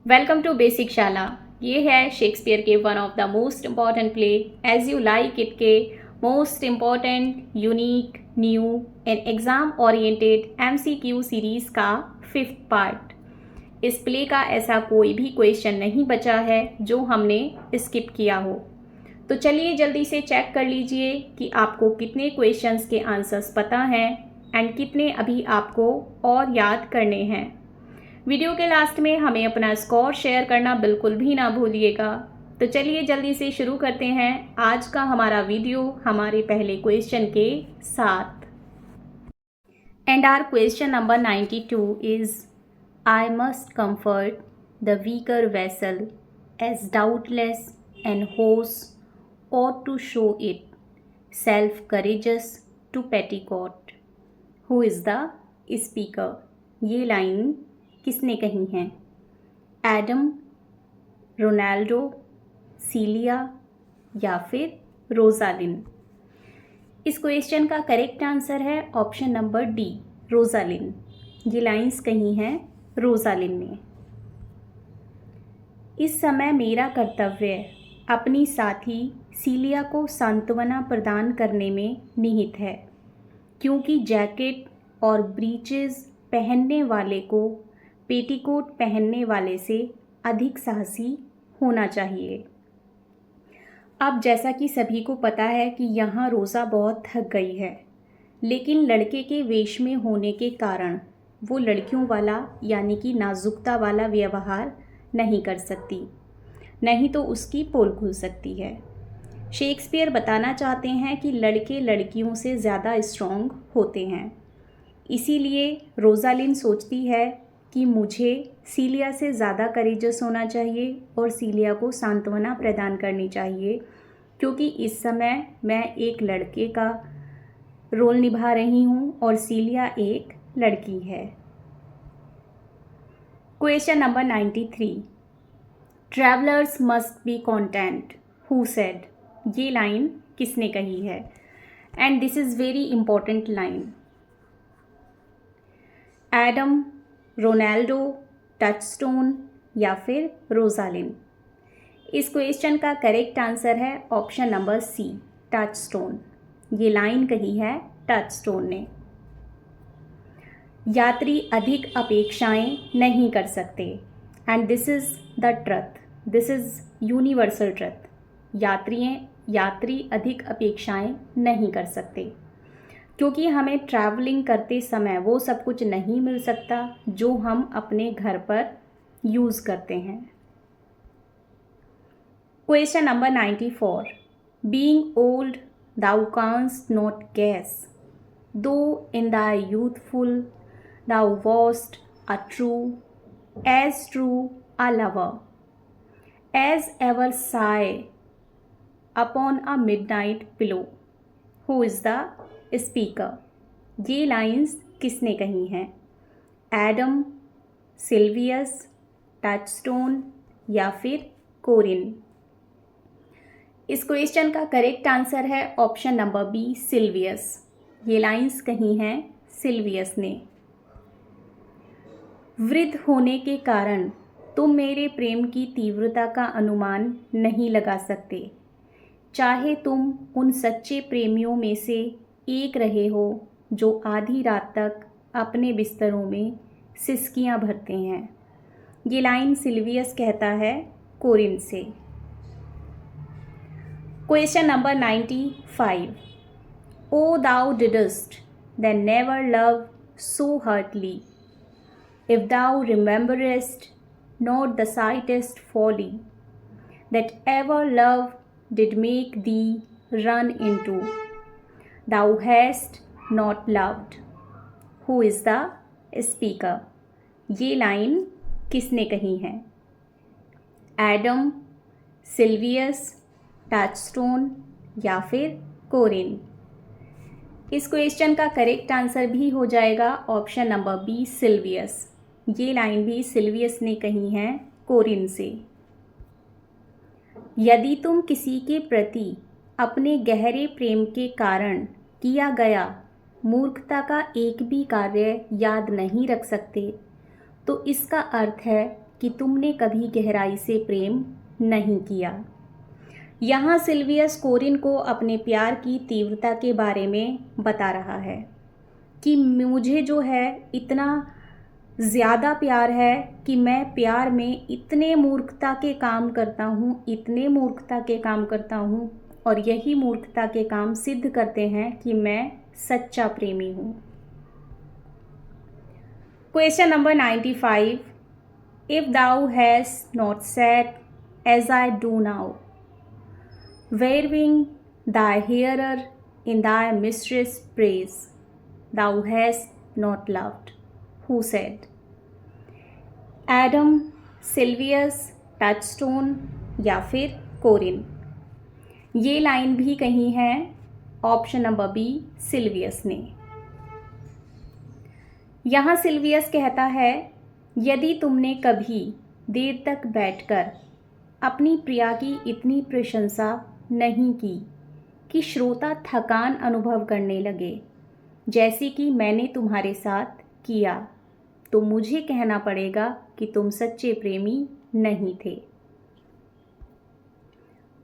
Welcome to basic शाला। ये है शेक्सपियर के one of the most important play as you like it के most important unique new and exam oriented MCQ series का 5th part. इस play का ऐसा कोई भी क्वेश्चन नहीं बचा है जो हमने स्किप किया हो। तो चलिए जल्दी से चेक कर लीजिए कि आपको कितने क्वेश्चंस के आंसर्स पता हैं एंड कितने अभी आपको और याद करने हैं। वीडियो के लास्ट में हमें अपना स्कोर शेयर करना बिल्कुल भी ना भूलिएगा। तो चलिए जल्दी से शुरू करते हैं आज का हमारा वीडियो हमारे पहले क्वेश्चन के साथ। And our question number 92 is I must comfort the weaker vessel as doubtless and hose or to show itself courageous to petticoat. Who is the speaker? ये लाइन किसने कही हैं? एडम, रोनाल्डो, सीलिया या फिर Rosalind? इस question का correct answer है option number D, Rosalind. ये लाइंस कही हैं रोजालिन ने। इस समय मेरा कर्तव्य अपनी साथी सीलिया को सांत्वना प्रदान करने में निहित है, क्योंकि जैकेट और ब्रीचेस पहनने वाले को पेटीकोट पहनने वाले से अधिक साहसी होना चाहिए। अब जैसा कि सभी को पता है कि यहाँ रोज़ा बहुत थक गई है, लेकिन लड़के के वेश में होने के कारण वो लड़कियों वाला यानी कि नाजुकता वाला व्यवहार नहीं कर सकती, नहीं तो उसकी पोल खुल सकती है। शेक्सपियर बताना चाहते हैं कि लड़के लड़कियों से ज़्यादा स्ट्रॉन्ग होते हैं। इसीलिए रोजालिन सोचती है कि मुझे सीलिया से ज़्यादा करेजस होना चाहिए और सीलिया को सांत्वना प्रदान करनी चाहिए, क्योंकि इस समय मैं एक लड़के का रोल निभा रही हूँ और सीलिया एक लड़की है। Question number 93, travellers must be content, who said? ये लाइन किसने कही है? And this is very important line. Adam, Ronaldo, touchstone या फिर रोजालिन? इस क्वेश्चन का करेक्ट आंसर है ऑप्शन नंबर सी, टचस्टोन। ये लाइन कही है टचस्टोन ने। यात्री अधिक अपेक्षाएं नहीं कर सकते and this is the truth, this is universal truth. यात्री अधिक अपेक्षाएं नहीं कर सकते, क्योंकि हमें ट्रैवलिंग करते समय वो सब कुछ नहीं मिल सकता जो हम अपने घर पर यूज़ करते हैं। Question number 94, being old thou canst not guess, though in thy youthful thou wast as true a lover, as ever sigh upon a midnight pillow. Who is the speaker? ये लाइंस किसने कही हैं? Adam, Silvius, Touchstone या फिर कोरिन? इस question का correct answer है option number B, Silvius. ये लाइंस कही हैं सिल्वियस ने। वृद्ध होने के कारण तुम मेरे प्रेम की तीव्रता का अनुमान नहीं लगा सकते, चाहे तुम उन सच्चे प्रेमियों में से एक रहे हो जो आधी रात तक अपने बिस्तरों में सिसकियां भरते हैं। ये लाइन सिल्वियस कहता है कोरिन से। Question number 95, O thou didst then never love so heartily, if thou rememberest not the slightest folly, that ever love did make thee run into, thou hast not loved. Who is the speaker? ये line किसने कही है? Adam, Silvius, Touchstone या फिर कोरिन? इस question का correct answer भी हो जाएगा ऑप्शन नंबर बी, सिल्वियस। ये लाइन भी सिल्वियस ने कही है कोरिन से। यदि तुम किसी के प्रति अपने गहरे प्रेम के कारण किया गया मूर्खता का एक भी कार्य याद नहीं रख सकते, तो इसका अर्थ है कि तुमने कभी गहराई से प्रेम नहीं किया। यहाँ सिल्वियस कोरिन को अपने प्यार की तीव्रता के बारे में बता रहा है कि मुझे जो है इतना ज़्यादा प्यार है कि मैं प्यार में इतने मूर्खता के काम करता हूँ, इतने मूर्खता के काम करता हूँ, और यही मूर्खता के काम सिद्ध करते हैं कि मैं सच्चा प्रेमी हूँ। Question number 95, if thou has not said as I do now, wearing thy hearer in thy mistress' praise, thou hast not loved. Who said? Adam, Silvius, Touchstone या फिर कोरिन। ये लाइन भी कही है ऑप्शन नंबर बी सिल्वियस ने। यहाँ Silvius कहता है, यदि तुमने कभी देर तक बैठकर अपनी प्रिया की इतनी प्रशंसा नहीं की कि श्रोता थकान अनुभव करने लगे, जैसे कि मैंने तुम्हारे साथ किया, तो मुझे कहना पड़ेगा कि तुम सच्चे प्रेमी नहीं थे।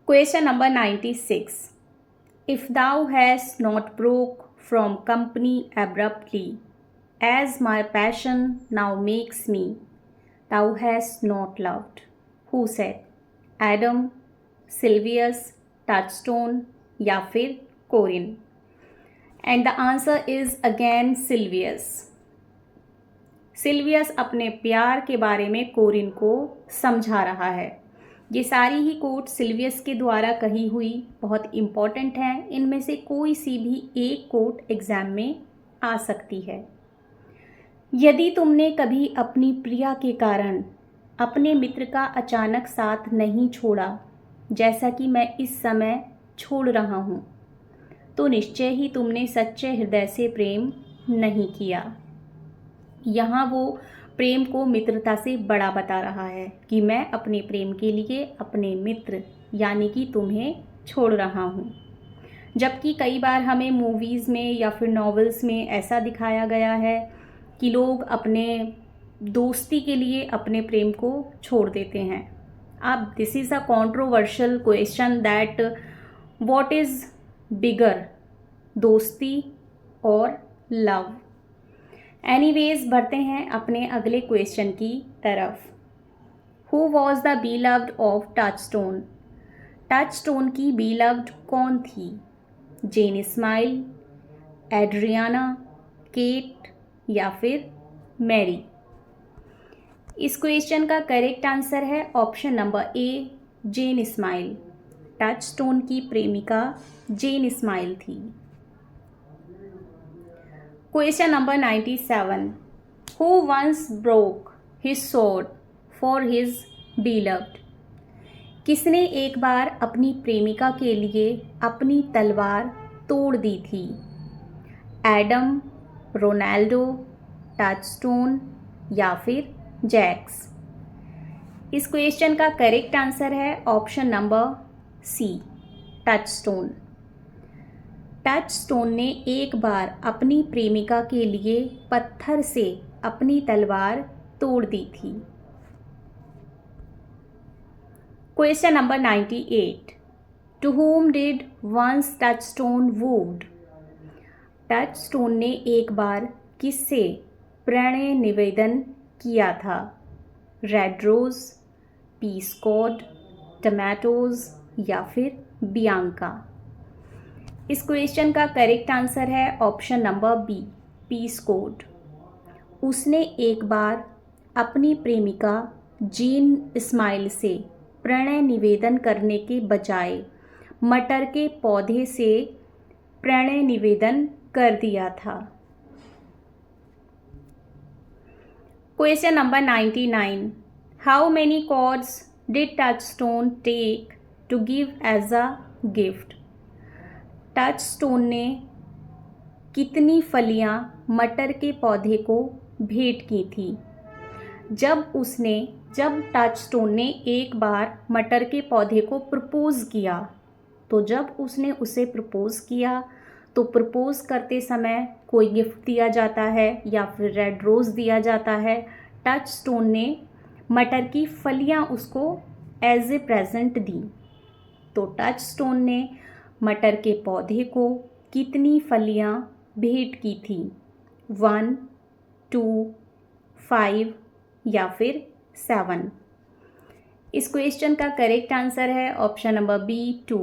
Question number 96, if thou has not broke from company abruptly as my passion now makes me, thou has not loved. Who said? Adam, Silvius, Touchstone या फिर Corin. And the answer is again Silvius. Silvius अपने प्यार के बारे में कोरिन को समझा रहा है। ये सारी ही कोट सिल्वियस के द्वारा कही हुई बहुत इम्पॉर्टेंट हैं। इनमें से कोई सी भी एक कोट एग्जाम में आ सकती है। यदि तुमने कभी अपनी प्रिया के कारण अपने मित्र का अचानक साथ नहीं छोड़ा, जैसा कि मैं इस समय छोड़ रहा हूँ, तो निश्चय ही तुमने सच्चे हृदय से प्रेम नहीं किया। यहाँ वो प्रेम को मित्रता से बड़ा बता रहा है कि मैं अपने प्रेम के लिए अपने मित्र यानी कि तुम्हें छोड़ रहा हूँ। जबकि कई बार हमें मूवीज़ में या फिर नॉवेल्स में ऐसा दिखाया गया है कि लोग अपने दोस्ती के लिए अपने प्रेम को छोड़ देते हैं। अब this is a controversial question that what is bigger, दोस्ती और लव। एनीवेज बढ़ते हैं अपने अगले क्वेश्चन की तरफ। Who was the beloved of Touchstone? Touchstone की बीलव्ड कौन थी? जेन इस्माइल, एड्रियाना, केट या फिर मैरी? इस क्वेश्चन का करेक्ट आंसर है option number A, Jane Smile. Touchstone की प्रेमिका जेन इस्माइल थी। Question number 97, who once broke his sword for his beloved? किसने एक बार अपनी प्रेमिका के लिए अपनी तलवार तोड़ दी थी? एडम, रोनाल्डो, टचस्टोन या फिर जैक्स? इस क्वेश्चन का करेक्ट आंसर है option number C, Touchstone. Touchstone ने एक बार अपनी प्रेमिका के लिए पत्थर से अपनी तलवार तोड़ दी थी। Question number 98, to whom did once Touchstone wooed? Touchstone ने एक बार किससे प्रणय निवेदन किया था? Red rose, peascod, tomatoes या फिर बियांका? इस क्वेश्चन का करेक्ट आंसर है option number B, peascod. उसने एक बार अपनी प्रेमिका जेन इस्माइल से प्रणय निवेदन करने के बजाय मटर के पौधे से प्रणय निवेदन कर दिया था। Question number 99, how many cords did Touchstone take to give as a gift? Touchstone ने कितनी फलियां मटर के पौधे को भेंट की थी? जब टचस्टोन ने एक बार मटर के पौधे को प्रपोज किया, तो जब उसने उसे प्रपोज किया तो प्रपोज करते समय कोई गिफ्ट दिया जाता है या फिर रेड रोज़ दिया जाता है। टचस्टोन ने मटर की फलियां उसको एज ए प्रेजेंट दी। तो टच स्टोन ने मटर के पौधे को कितनी फलियां भेंट की थी? 1, 2, 5 या फिर 7? इस क्वेश्चन का करेक्ट आंसर है option number B 2।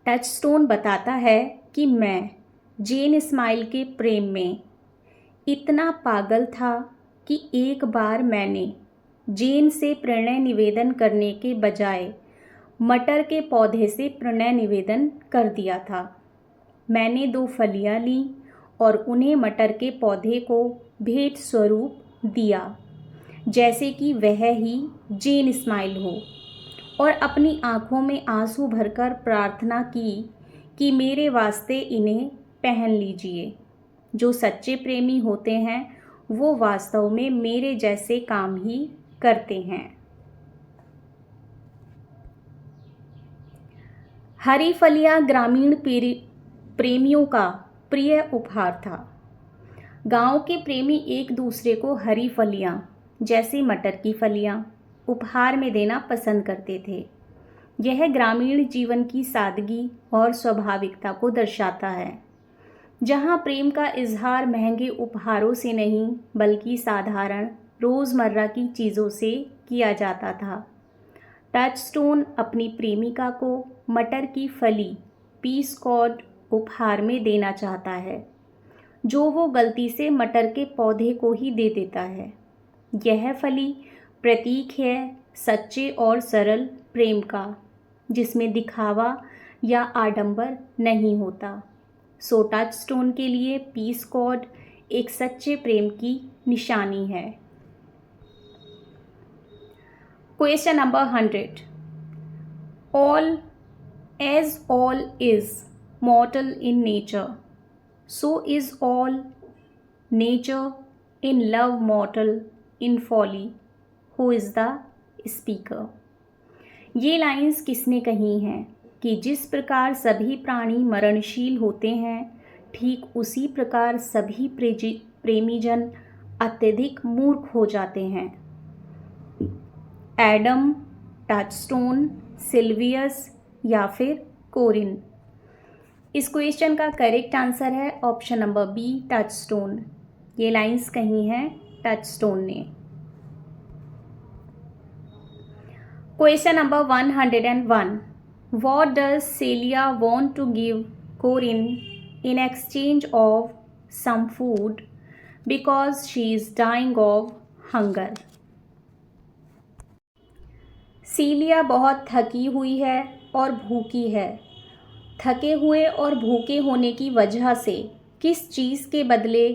Touchstone बताता है कि मैं जेन इस्माइल के प्रेम में इतना पागल था कि एक बार मैंने जेन से प्रणय निवेदन करने के बजाय मटर के पौधे से प्रणय निवेदन कर दिया था। मैंने 2 फलियां ली और उन्हें मटर के पौधे को भेंट स्वरूप दिया, जैसे कि वह ही जेन इस्माइल हो, और अपनी आंखों में आंसू भरकर प्रार्थना की कि मेरे वास्ते इन्हें पहन लीजिए। जो सच्चे प्रेमी होते हैं वो वास्तव में मेरे जैसे काम ही करते हैं। हरी फलियां ग्रामीण प्रेमियों का प्रिय उपहार था। गांव के प्रेमी एक दूसरे को हरी फलियां जैसे मटर की फलियां उपहार में देना पसंद करते थे। यह ग्रामीण जीवन की सादगी और स्वाभाविकता को दर्शाता है, जहां प्रेम का इजहार महंगे उपहारों से नहीं बल्कि साधारण रोज़मर्रा की चीज़ों से किया जाता था। टच स्टोन अपनी प्रेमिका को मटर की फली पीस कॉर्ड उपहार में देना चाहता है, जो वो गलती से मटर के पौधे को ही दे देता है। यह फली प्रतीक है सच्चे और सरल प्रेम का, जिसमें दिखावा या आडंबर नहीं होता। सो टच स्टोन के लिए पीस कॉर्ड एक सच्चे प्रेम की निशानी है। Question number 100। all is mortal in nature, so is all nature in love mortal in folly. Who is the speaker? ये लाइंस किसने कही हैं कि जिस प्रकार सभी प्राणी मरणशील होते हैं, ठीक उसी प्रकार सभी प्रेमीजन अत्यधिक मूर्ख हो जाते हैं। एडम, टच स्टोन, सिल्वियस या फिर कोरिन? इस क्वेश्चन का करेक्ट आंसर है option number B Touchstone. ये लाइंस कही हैं टच स्टोन ने। Question number 101। What does Celia want to give Corin in exchange of some food because she is dying of hunger? सीलिया बहुत थकी हुई है और भूखी है। थके हुए और भूखे होने की वजह से किस चीज़ के बदले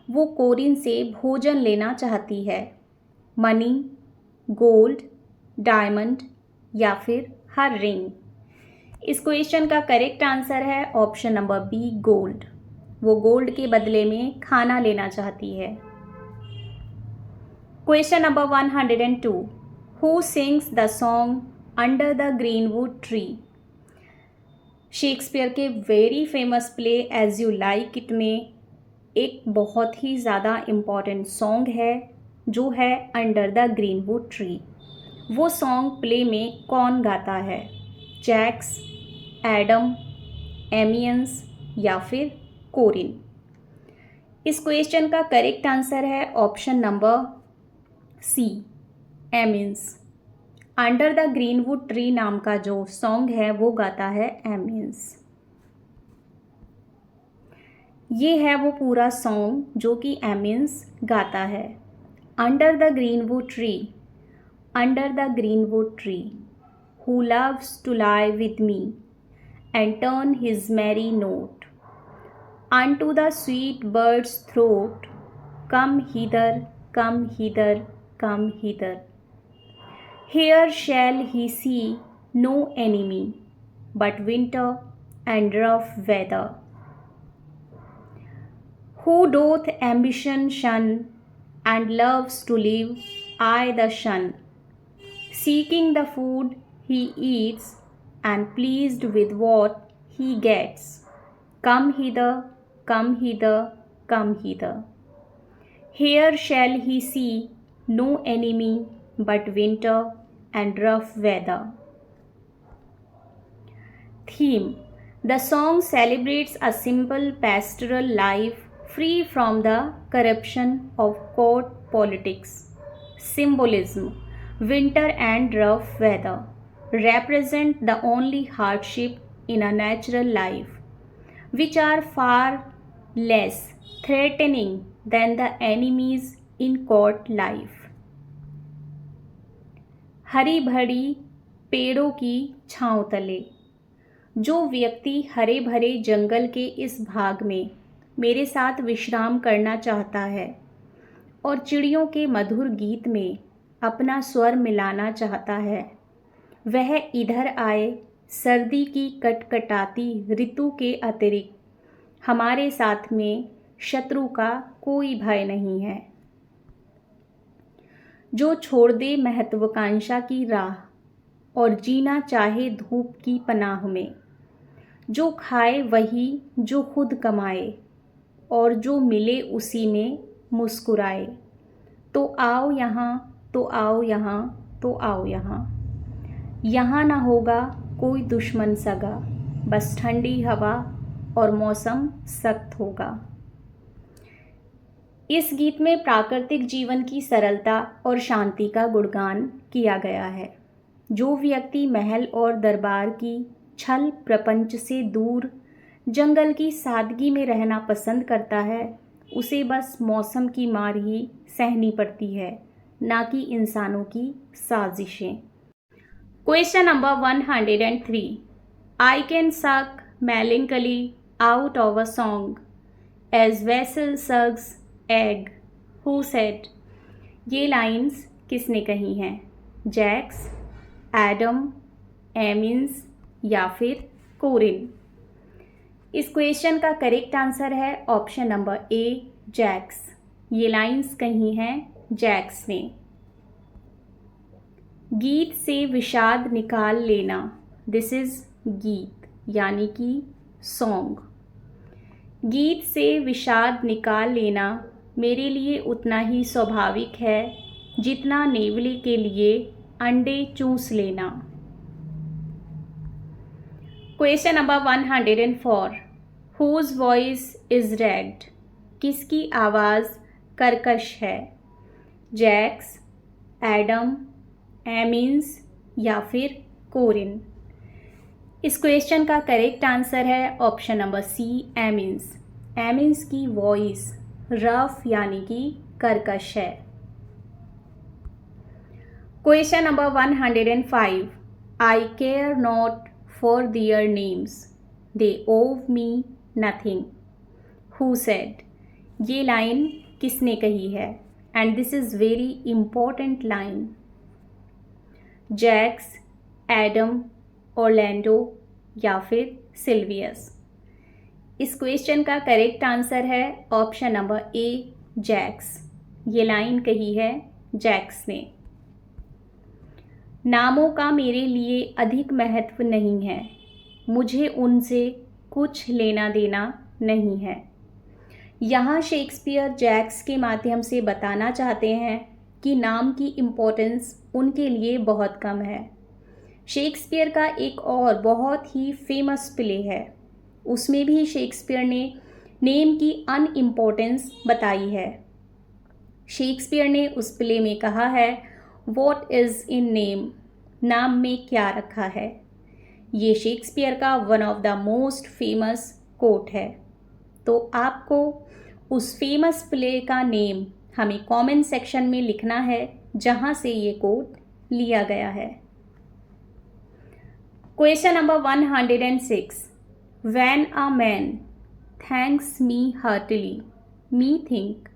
वो कोरिन से भोजन लेना चाहती है? मनी, गोल्ड, डायमंड या फिर हर रिंग? इस क्वेश्चन का करेक्ट आंसर है ऑप्शन नंबर बी गोल्ड। वो गोल्ड के बदले में खाना लेना चाहती है। Question number 102। Who sings the song under the greenwood tree? Shakespeare के very famous play as you like It में एक बहुत ही ज़्यादा इम्पॉर्टेंट सॉन्ग है जो है अंडर द ग्रीनवुड ट्री। वो सॉन्ग प्ले में कौन गाता है? जैक्स, एडम, एमियंस या फिर कोरिन? इस क्वेश्चन का करेक्ट आंसर है option number C, Amiens. Under the greenwood tree नाम का जो सॉन्ग है वो गाता है एमियंस। ये है वो पूरा सॉन्ग जो कि एमियंस गाता है। Under the greenwood tree, under the greenwood tree, who loves to lie with me and turn his merry note unto the sweet bird's throat. Come hither, come hither, come hither. Here shall he see no enemy but winter and rough weather. Who doth ambition shun and loves to live I the shun, seeking the food he eats and pleased with what he gets. Come hither, come hither, come hither. Here shall he see no enemy but winter and rough weather. Theme: the song celebrates a simple pastoral life free from the corruption of court politics. Symbolism: winter and rough weather represent the only hardship in a natural life, which are far less threatening than the enemies in court life. हरी भरी पेड़ों की छांव तले, जो व्यक्ति हरे भरे जंगल के इस भाग में मेरे साथ विश्राम करना चाहता है और चिड़ियों के मधुर गीत में अपना स्वर मिलाना चाहता है, वह इधर आए। सर्दी की कटकटाती ऋतु के अतिरिक्त हमारे साथ में शत्रु का कोई भय नहीं है। जो छोड़ दे महत्वाकांक्षा की राह और जीना चाहे धूप की पनाह में, जो खाए वही जो खुद कमाए और जो मिले उसी में मुस्कुराए, तो आओ यहाँ, तो आओ यहाँ, तो आओ यहाँ। यहाँ ना होगा कोई दुश्मन सगा, बस ठंडी हवा और मौसम सख्त होगा। इस गीत में प्राकृतिक जीवन की सरलता और शांति का गुणगान किया गया है। जो व्यक्ति महल और दरबार की छल प्रपंच से दूर जंगल की सादगी में रहना पसंद करता है, उसे बस मौसम की मार ही सहनी पड़ती है, ना कि इंसानों की साजिशें। Question number 103। I can suck melancholy out of a song as vessel sucks egg. Who said? ये लाइन्स किसने कही हैं? जैक्स, एडम, एमिन्स या फिर कोरिन? इस क्वेश्चन का करेक्ट आंसर है ऑप्शन नंबर ए, जैक्स। ये लाइन्स कही हैं जैक्स ने। गीत से विषाद निकाल लेना, दिस इज गीत यानी कि सॉन्ग। गीत से विषाद निकाल लेना मेरे लिए उतना ही स्वाभाविक है जितना नेवले के लिए अंडे चूस लेना। Question number 104। Whose voice is ragged? किसकी आवाज़ कर्कश है? जैक्स, एडम, एमिन्स या फिर कोरिन? इस क्वेश्चन का करेक्ट आंसर है option number C, Amiens. Amiens की वॉइस रफ यानी कि कर्कश है। Question number 105। I care not for their names, they owe me nothing. Who said? ये लाइन किसने कही है? And this is very important line. Jaques, Adam, Orlando या फिर सिल्वियस? इस क्वेश्चन का करेक्ट आंसर है ऑप्शन नंबर ए, जैक्स। ये लाइन कही है जैक्स ने। नामों का मेरे लिए अधिक महत्व नहीं है, मुझे उनसे कुछ लेना देना नहीं है। यहाँ शेक्सपियर जैक्स के माध्यम से बताना चाहते हैं कि नाम की इम्पोर्टेंस उनके लिए बहुत कम है। शेक्सपियर का एक और बहुत ही फेमस प्ले है, उसमें भी शेक्सपियर ने नेम की अनइम्पोर्टेंस बताई है। शेक्सपियर ने उस प्ले में कहा है, वॉट इज़ इन नेम? नाम में क्या रखा है? ये शेक्सपियर का one of the most famous quote है। तो आपको उस फेमस प्ले का नेम हमें कमेंट सेक्शन में लिखना है जहां से ये कोट लिया गया है। Question number 106। When a man thanks me heartily, me think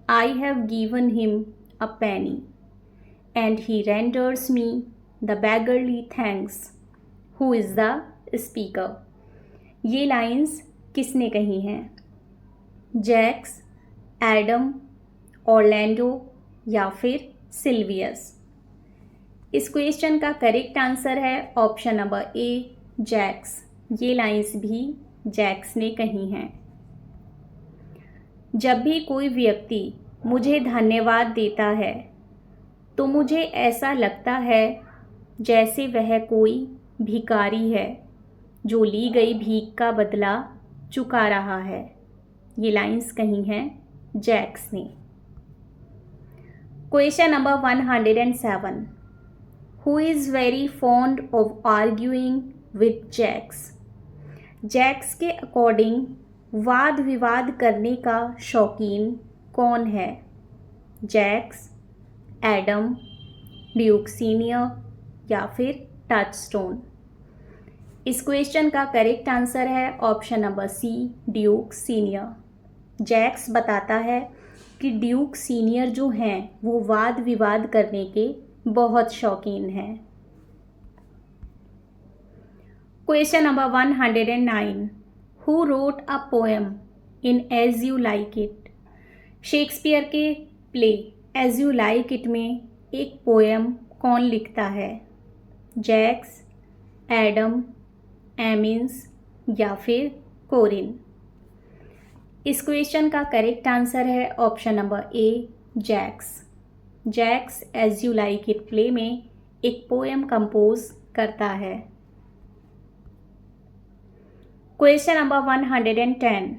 I have given him a penny, and he renders me the beggarly thanks. Who is the speaker? ये लाइन्स किसने कही हैं? जैक्स, एडम, ऑरलैंडो या फिर Silvius? इस question का correct answer है option number A, Jaques. ये लाइन्स भी जैक्स ने कही हैं। जब भी कोई व्यक्ति मुझे धन्यवाद देता है तो मुझे ऐसा लगता है जैसे वह कोई भिखारी है जो ली गई भीख का बदला चुका रहा है। ये लाइंस कही हैं जैक्स ने। Question number 107, who is very fond of arguing with Jaques. Jaques के अकॉर्डिंग वाद विवाद करने का शौकीन कौन है? जैक्स, एडम, ड्यूक सीनियर या फिर टचस्टोन। इस क्वेश्चन का करेक्ट आंसर है option number C, Duke Senior. Jaques बताता है कि ड्यूक सीनियर जो हैं वो वाद विवाद करने के बहुत शौकीन हैं। Question number 109, who wrote a poem in As you like It. Shakespeare के play as you like It में एक पोएम कौन लिखता है? जैक्स, एडम, एमिन्स या फिर कोरिन। इस क्वेश्चन का करेक्ट आंसर है option number A, Jaques. Jaques As you like It play में एक पोएम कंपोज करता है। Question number 110,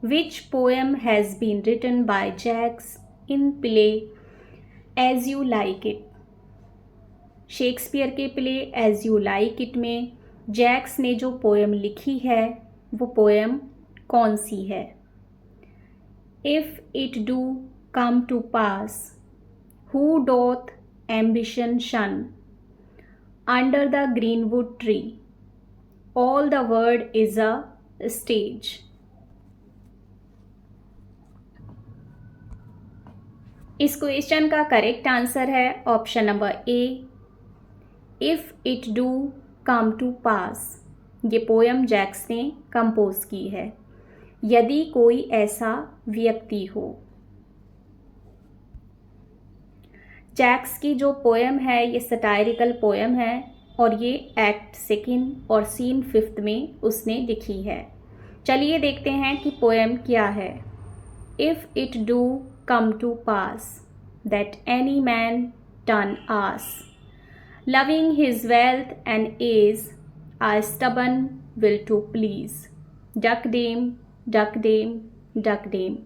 which poem has been written by Jaques in play as you like It. Shakespeare के play as you like It में Jaques ने जो poem लिखी है वो पोएम कौन सी है? If it do come to pass, who doth ambition shun, under the greenwood tree, all the world is a stage. इस क्वेश्चन का करेक्ट आंसर है option number A, if it do come to pass. ये poem Jacques ने compose की है। यदि कोई ऐसा व्यक्ति हो। जैक्स की जो पोएम है ये सटायरिकल पोएम है और ये एक्ट 2 और सीन 5 में उसने लिखी है। चलिए देखते हैं कि पोएम क्या है। If it do come to pass that any man turn ass, loving his wealth and ease, a stubborn will to please. Duck dame, duck dame, duck dame.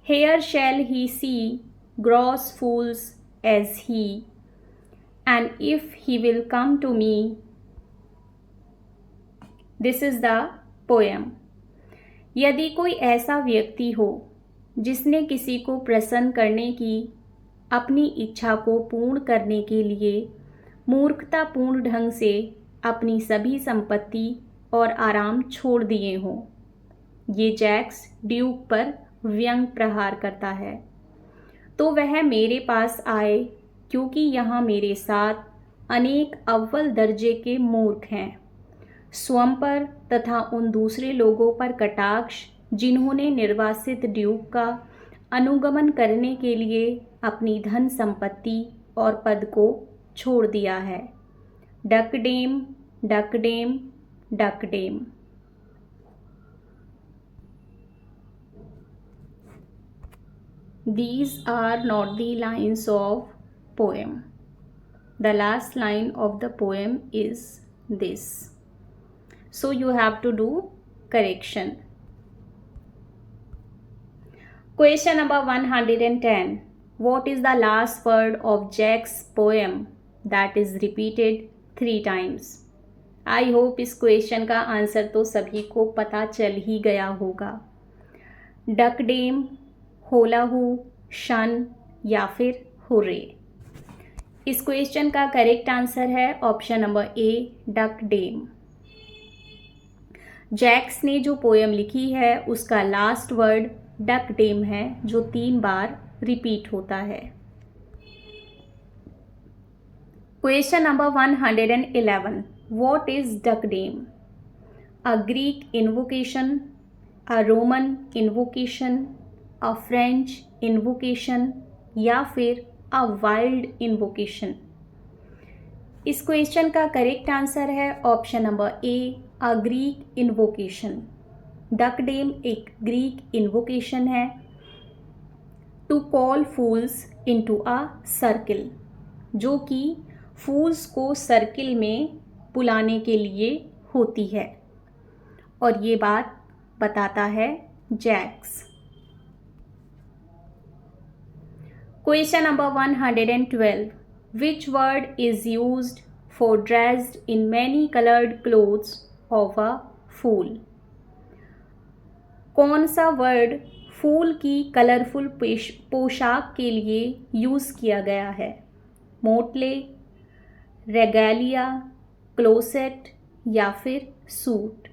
Here shall he see gross fools as he, and if he will come to me. This is the poem. यदि कोई ऐसा व्यक्ति हो जिसने किसी को प्रसन्न करने की अपनी इच्छा को पूर्ण करने के लिए मूर्खतापूर्ण ढंग से अपनी सभी संपत्ति और आराम छोड़ दिए हों, ये जैक्स ड्यूक पर व्यंग प्रहार करता है, तो वह मेरे पास आए, क्योंकि यहाँ मेरे साथ अनेक अव्वल दर्जे के मूर्ख हैं। स्वयं पर तथा उन दूसरे लोगों पर कटाक्ष जिन्होंने निर्वासित ड्यूक का अनुगमन करने के लिए अपनी धन संपत्ति और पद को छोड़ दिया है। Ducdame, ducdame, ducdame. These are not the lines of poem. The last line of the poem is this. So you have to do correction. Question number 110. What is the last word of Jack's poem that is repeated 3 times? I hope इस question का answer तो सभी को पता चल ही गया होगा। Duck dam, होलाहू, शन या फिर हुर्रे। इस क्वेश्चन का करेक्ट आंसर है option number A, ducdame. Jaques ने जो पोएम लिखी है उसका लास्ट वर्ड डक डेम है, जो 3 बार रिपीट होता है। Question number 111. What is duck dame? A Greek invocation, a Roman invocation, a French invocation या फिर a wild invocation? इस क्वेश्चन का करेक्ट आंसर है option number A, a Greek invocation. Ducdame एक ग्रीक इन्वोकेशन है to call fools into a circle, जो कि फूल्स को सर्किल में बुलाने के लिए होती है, और ये बात बताता है Jaques. Question number 112, which word is used for dressed in many coloured clothes of a fool? कौन सा वर्ड फूल की कलरफुल पोशाक के लिए यूज़ किया गया है? मोटले, रेगैलिया, क्लोसेट या फिर सूट?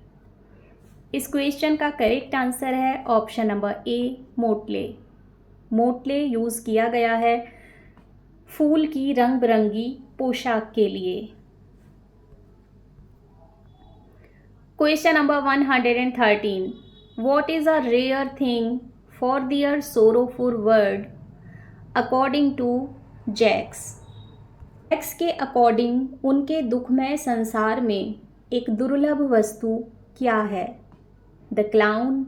इस क्वेश्चन का करेक्ट आंसर है ऑप्शन नंबर ए, मोटले। मोटले यूज़ किया गया है फूल की रंग बिरंगी पोशाक के लिए। Question number 113, What is a rare thing for their sorrowful word according to Jaques? Jaques के अकॉर्डिंग उनके दुखमय संसार में एक दुर्लभ वस्तु क्या है? The clown,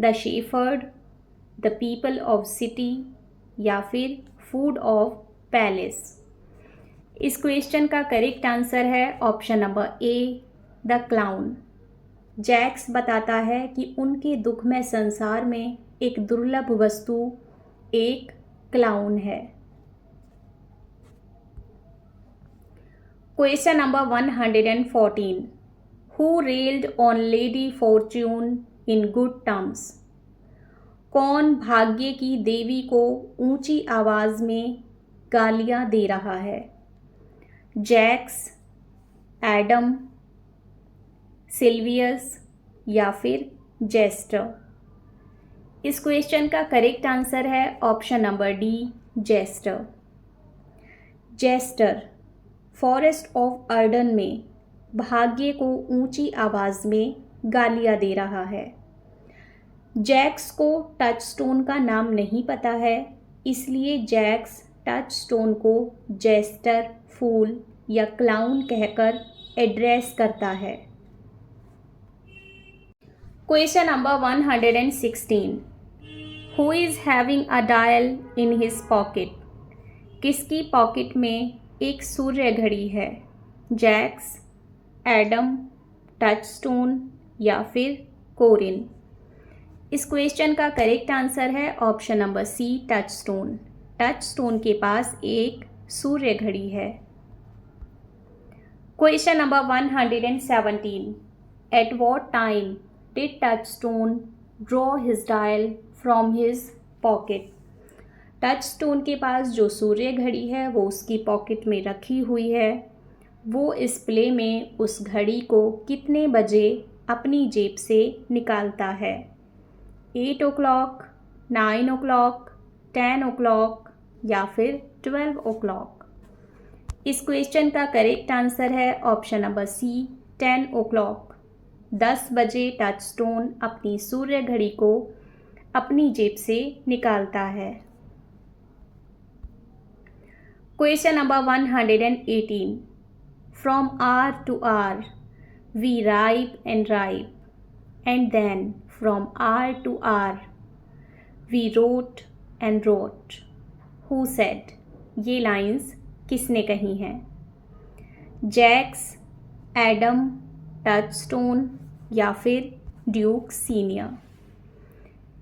the shepherd, the people of city या फिर फूड ऑफ पैलेस? इस क्वेश्चन का करेक्ट आंसर है option number A, the clown. Jaques बताता है कि उनके दुखमय संसार में एक दुर्लभ वस्तु एक क्लाउन है। Question number 114, who railed on Lady Fortune in good terms? कौन भाग्य की देवी को ऊंची आवाज में गालियां दे रहा है? जैक्स, एडम, सिल्वियस या फिर जेस्टर? इस क्वेश्चन का करेक्ट आंसर है option number D, jester. Jester forest of Arden में भाग्य को ऊंची आवाज में गालियां दे रहा है। जैक्स को टचस्टोन का नाम नहीं पता है, इसलिए जैक्स टचस्टोन को जेस्टर, फूल या क्लाउन कहकर एड्रेस करता है। Question number 116, who is having a dial in his pocket? किसकी पॉकेट में एक सूर्य घड़ी है? जैक्स, एडम, टचस्टोन या फिर कोरिन? इस क्वेश्चन का करेक्ट आंसर है option number C, Touchstone. Touchstone के पास एक सूर्य घड़ी है। Question number 117, at what time did Touchstone draw his dial from his pocket? Touchstone के पास जो सूर्य घड़ी है वो उसकी पॉकेट में रखी हुई है। वो इस प्ले में उस घड़ी को कितने बजे अपनी जेब से निकालता है? 8 o'clock, 9 o'clock, 10 o'clock या फिर 12 o'clock? इस क्वेश्चन का करेक्ट आंसर है ऑप्शन नंबर सी, 10 o'clock। 10 बजे टचस्टोन अपनी सूर्य घड़ी को अपनी जेब से निकालता है। Question number 118, from hour to hour we ripe and then from hour to hour we rot and rot, who said? ये लाइंस किसने कही हैं? जैक्स, एडम, टचस्टोन या फिर ड्यूक सीनियर?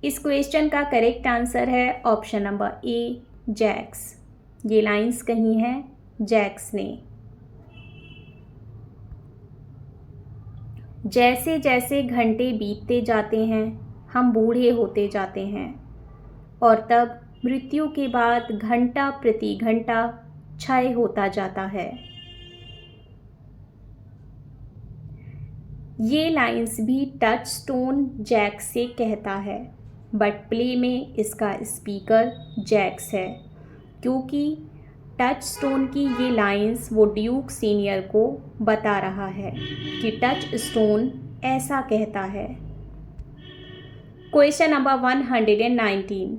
इस क्वेश्चन का करेक्ट आंसर है ऑप्शन नंबर ए, जैक्स। ये लाइंस कही हैं जैक्स ने। जैसे जैसे घंटे बीतते जाते हैं हम बूढ़े होते जाते हैं, और तब मृत्यु के बाद घंटा प्रति घंटा क्षय होता जाता है। ये लाइंस भी टचस्टोन जैक्स से कहता है, बट प्ले में इसका स्पीकर जैक्स है, क्योंकि टचस्टोन की ये लाइंस वो ड्यूक सीनियर को बता रहा है कि टचस्टोन ऐसा कहता है। Question number 119,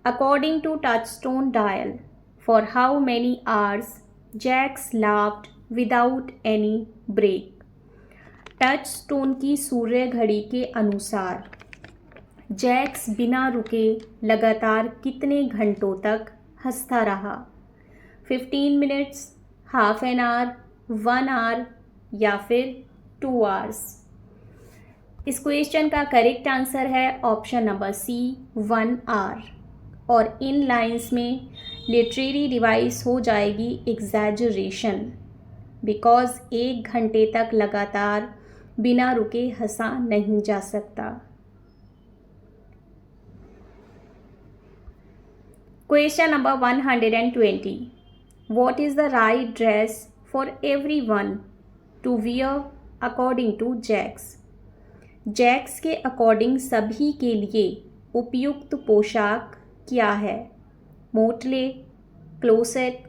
according to Touchstone dial, for how many hours Jaques laughed without any break? Touchstone की सूर्य घड़ी के अनुसार जैक्स बिना रुके लगातार कितने घंटों तक हंसता रहा? 15 minutes, half an hour, 1 hour या फिर 2 आवर्स? इस क्वेश्चन का करेक्ट आंसर है ऑप्शन नंबर सी, 1 आवर। और इन लाइंस में लिटरेरी डिवाइस हो जाएगी एग्जैजरेशन, बिकॉज 1 घंटे तक लगातार बिना रुके हंसा नहीं जा सकता। Question number 120, what is the right dress for everyone to wear according to Jaques? Jaques के अकॉर्डिंग सभी के लिए उपयुक्त पोशाक क्या है? मोटले, क्लोसेट,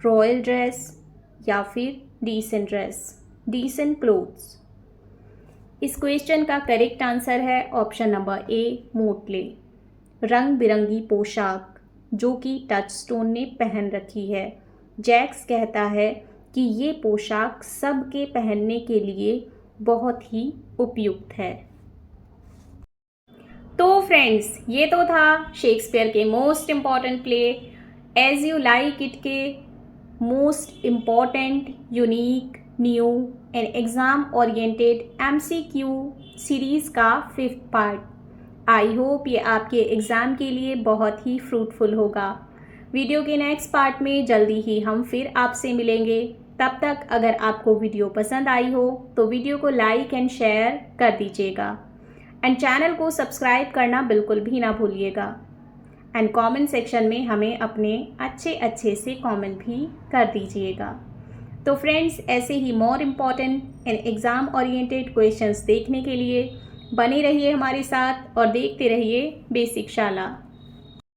रॉयल ड्रेस या फिर डिसेंट ड्रेस, डिसेंट क्लोथ्स? इस क्वेश्चन का करेक्ट आंसर है ऑप्शन नंबर ए, मोटले। रंग बिरंगी पोशाक जो कि टचस्टोन ने पहन रखी है। जैक्स कहता है कि ये पोशाक सबके पहनने के लिए बहुत ही उपयुक्त है। तो फ्रेंड्स, ये तो था शेक्सपियर के most important play as you like it के most important, unique, new and exam oriented MCQ series का 5th पार्ट। आई होप ये आपके एग्ज़ाम के लिए बहुत ही फ्रूटफुल होगा। वीडियो के नेक्स्ट पार्ट में जल्दी ही हम फिर आपसे मिलेंगे। तब तक अगर आपको वीडियो पसंद आई हो तो वीडियो को लाइक एंड शेयर कर दीजिएगा एंड चैनल को सब्सक्राइब करना बिल्कुल भी ना भूलिएगा। एंड कमेंट सेक्शन में हमें अपने अच्छे से कमेंट भी कर दीजिएगा। तो फ्रेंड्स, ऐसे ही more important and exam oriented questions देखने के लिए बने रहिए हमारे साथ और देखते रहिए बेसिक शाला।